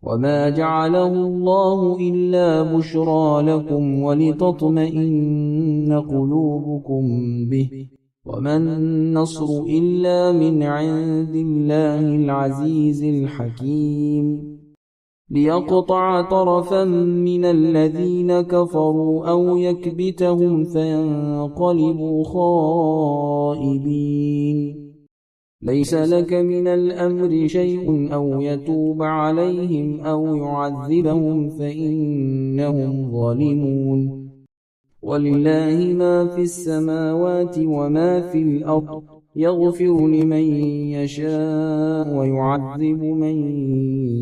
وما جعله الله إلا بشرى لكم ولتطمئن قلوبكم به، وما النصر إلا من عند الله العزيز الحكيم. ليقطع طرفا من الذين كفروا أو يكبتهم فينقلبوا خائبين. ليس لك من الأمر شيء أو يتوب عليهم أو يعذبهم فإنهم ظالمون. ولله ما في السماوات وما في الأرض، يغفر لمن يشاء ويعذب من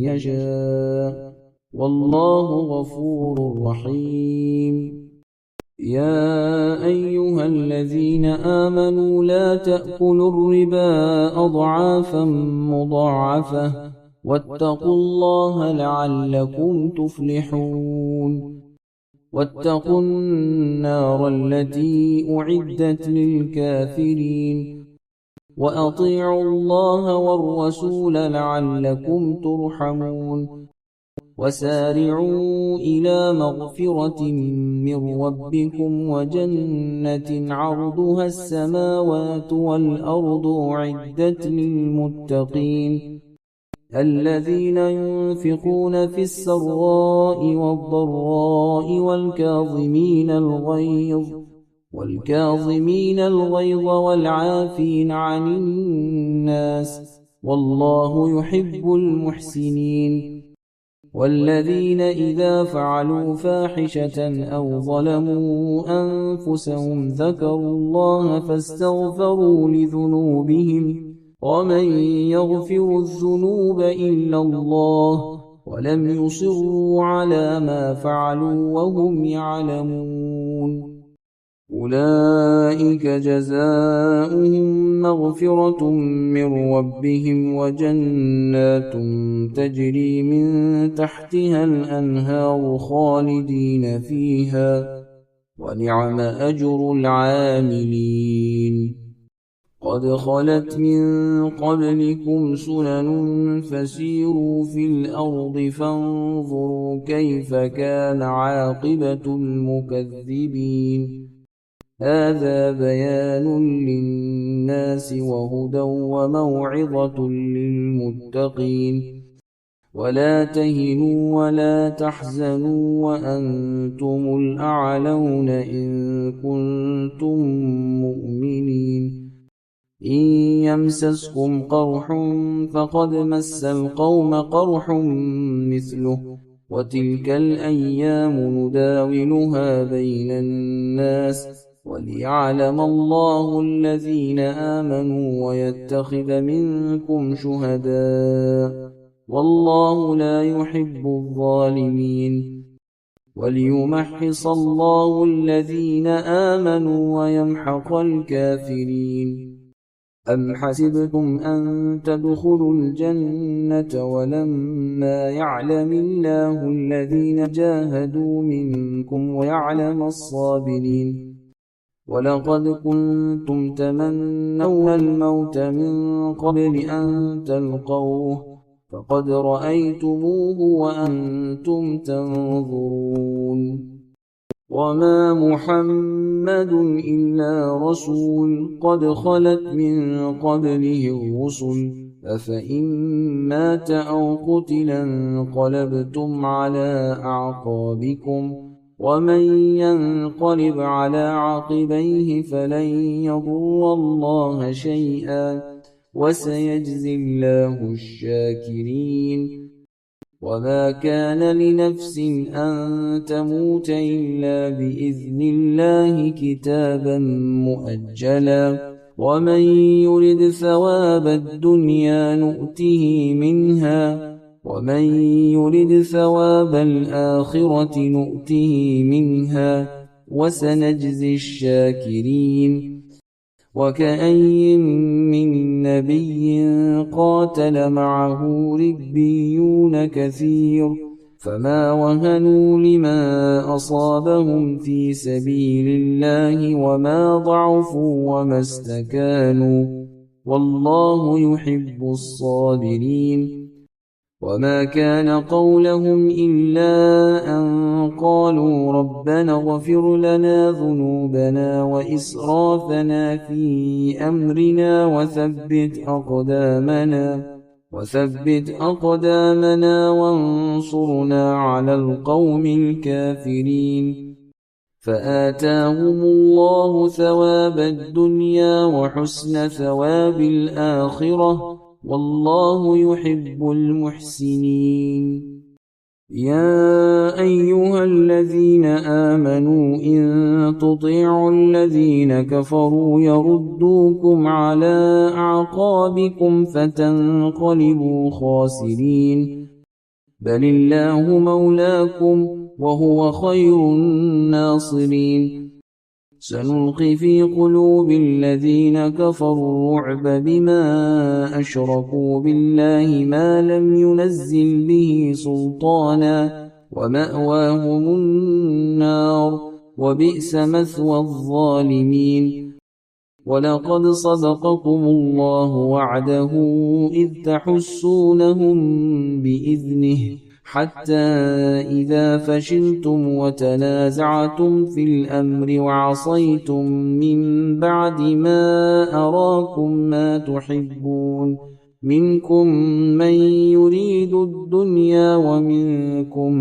يشاء، والله غفور رحيم. يا أيها الذين آمنوا لا تأكلوا الربا أضعافا مضاعفة، واتقوا الله لعلكم تفلحون. واتقوا النار التي أعدت للكافرين، وأطيعوا الله والرسول لعلكم ترحمون. وسارعوا إلى مغفرة من ربكم وجنة عرضها السماوات والأرض أعدت للمتقين، الذين ينفقون في السراء والضراء والكاظمين الغيظ والعافين عن الناس، والله يحب المحسنين. والذين إذا فعلوا فاحشة أو ظلموا أنفسهم ذكروا الله فاستغفروا لذنوبهم، ومن يغفر الذنوب إلا الله، ولم يصروا على ما فعلوا وهم يعلمون. أولئك جزاؤهم مغفرة من ربهم وجنات تجري من تحتها الأنهار خالدين فيها، ونعم أجر العاملين. قد خلت من قبلكم سنن فسيروا في الأرض فانظروا كيف كان عاقبة المكذبين. هذا بيان للناس وهدى وموعظة للمتقين. ولا تهنوا ولا تحزنوا وأنتم الأعلون إن كنتم مؤمنين. إن يمسسكم قرح فقد مس القوم قرح مثله، وتلك الأيام نداولها بين الناس، وليعلم الله الذين آمنوا ويتخذ منكم شهداء، والله لا يحب الظالمين. وليمحص الله الذين آمنوا ويمحق الكافرين. أم حسبتم أن تدخلوا الجنة ولما يعلم الله الذين جاهدوا منكم ويعلم الصابرين؟ ولقد كنتم تمنون الموت من قبل أن تلقوه، فقد رأيتموه وأنتم تنظرون. وما محمد إلا رسول قد خلت من قبله الرسل، أفإن مات أو قتلا انقلبتم على أعقابكم، ومن ينقلب على عقبيه فلن يضر الله شيئا، وسيجزي الله الشاكرين. وما كان لنفس أن تموت إلا بإذن الله كتابا مؤجلا، ومن يرد ثواب الدنيا نؤته منها، ومن يرد ثواب الآخرة نؤته منها، وسنجزي الشاكرين. وكأي من نبي قاتل معه ربيون كثير، فما وهنوا لما أصابهم في سبيل الله وما ضعفوا وما استكانوا، والله يحب الصابرين. وما كان قولهم إلا أن قالوا ربنا اغفر لنا ذنوبنا وإسرافنا في أمرنا وثبت أقدامنا وانصرنا على القوم الكافرين. فآتاهم الله ثواب الدنيا وحسن ثواب الآخرة، والله يحب المحسنين. يا أيها الذين آمنوا إن تطيعوا الذين كفروا يردوكم على أعقابكم فتنقلبوا خاسرين. بل الله مولاكم وهو خير الناصرين. سنلقي في قلوب الذين كفروا الرعب بما أشركوا بالله ما لم ينزل به سلطانا، ومأواهم النار، وبئس مثوى الظالمين. ولقد صدقكم الله وعده إذ تحسونهم بإذنه، حتى إذا فشلتم وتنازعتم في الأمر وعصيتم من بعد ما أراكم ما تحبون، منكم من يريد الدنيا ومنكم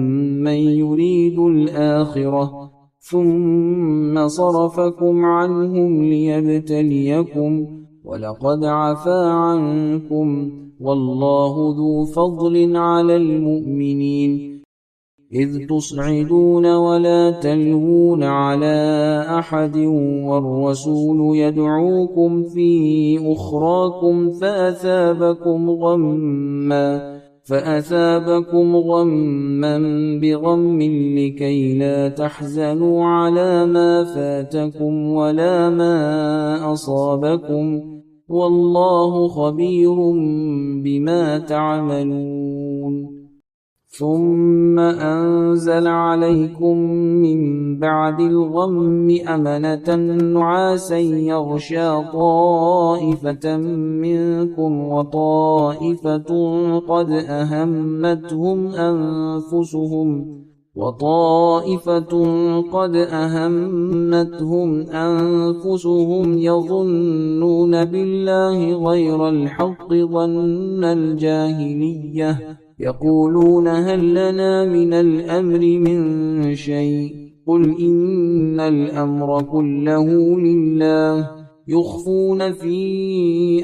من يريد الآخرة، ثم صرفكم عنهم ليبتليكم، ولقد عفا عنكم، والله ذو فضل على المؤمنين. إذ تصعدون ولا تلوون على أحد والرسول يدعوكم في أخراكم فأثابكم غما بغم لكي لا تحزنوا على ما فاتكم ولا ما أصابكم، والله خبير بما تعملون. ثم أنزل عليكم من بعد الغم أمنة نعاسا يغشى طائفة منكم وطائفة قد أهمتهم أنفسهم يظنون بالله غير الحق ظن الجاهلية، يقولون هل لنا من الأمر من شيء؟ قل إن الأمر كله لله. يخفون في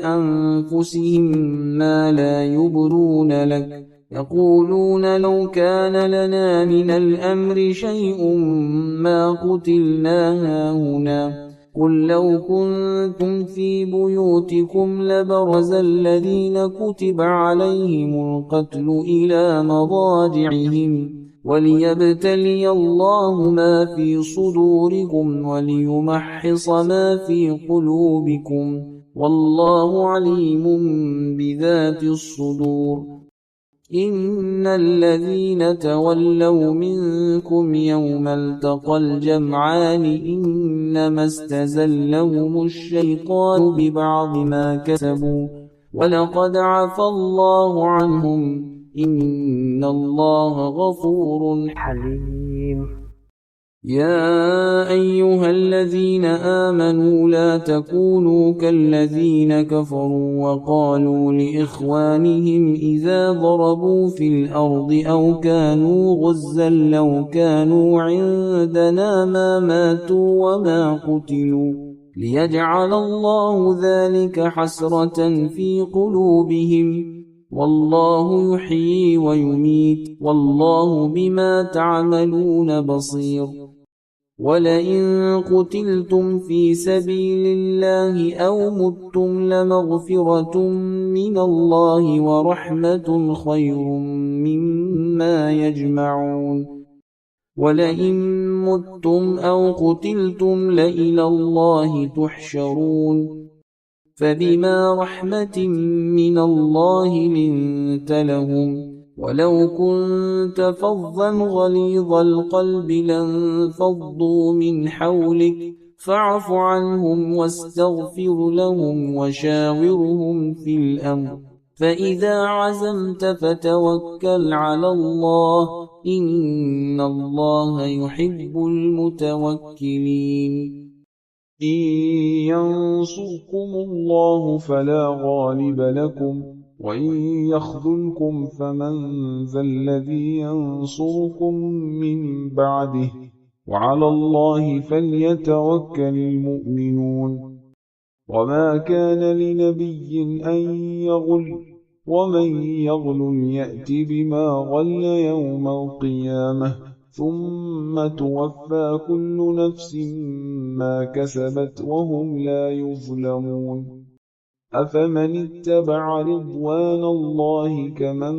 أنفسهم ما لا يبدون لك، يقولون لو كان لنا من الأمر شيء ما قتلنا هاهنا. قل لو كنتم في بيوتكم لبرز الذين كتب عليهم القتل إلى مضاجعهم، وليبتلي الله ما في صدوركم وليمحص ما في قلوبكم، والله عليم بذات الصدور. إن الذين تولوا منكم يوم التقى الجمعان إنما استزلهم الشيطان ببعض ما كسبوا، ولقد عفى الله عنهم، إن الله غفور حليم. يا أيها الذين آمنوا لا تكونوا كالذين كفروا وقالوا لإخوانهم إذا ضربوا في الأرض أو كانوا غزا لو كانوا عندنا ما ماتوا وما قتلوا، ليجعل الله ذلك حسرة في قلوبهم، والله يحيي ويميت، والله بما تعملون بصير. ولئن قتلتم في سبيل الله أو متم لمغفرة من الله ورحمة خير مما يجمعون. ولئن متم أو قتلتم لإلى الله تحشرون. فبما رحمة من الله لنت لهم، ولو كنت فظا غليظ القلب لانفضوا من حولك، فاعف عنهم واستغفر لهم وشاورهم في الأمر، فإذا عزمت فتوكل على الله إن الله يحب المتوكلين إن ينصركم الله فلا غالب لكم وإن يخذلكم فمن ذا الذي ينصركم من بعده وعلى الله فليتوكل المؤمنون وما كان لنبي أن يغل ومن يغل يأت بما غل يوم القيامة ثم توفى كل نفس ما كسبت وهم لا يظلمون أفمن اتبع رضوان الله كمن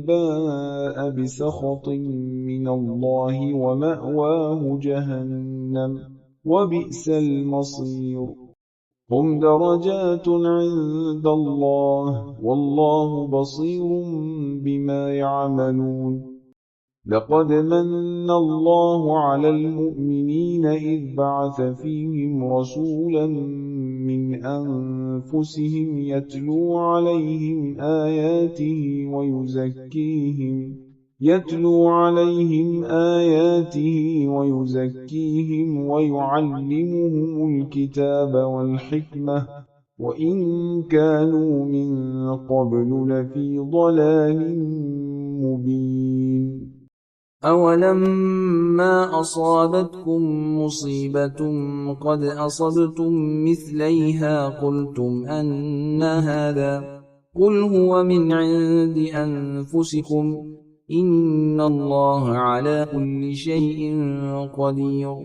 باء بسخط من الله ومأواه جهنم وبئس المصير هم درجات عند الله والله بصير بما يعملون لقد من الله على المؤمنين إذ بعث فيهم رسولا من أنفسهم يتلو عليهم آياته ويزكيهم ويعلمهم الكتاب والحكمة وإن كانوا من قبل لفي ضلال مبين أولما أصابتكم مصيبة قد أصبتم مثليها قلتم أن هذا قل هو من عند أنفسكم إن الله على كل شيء قدير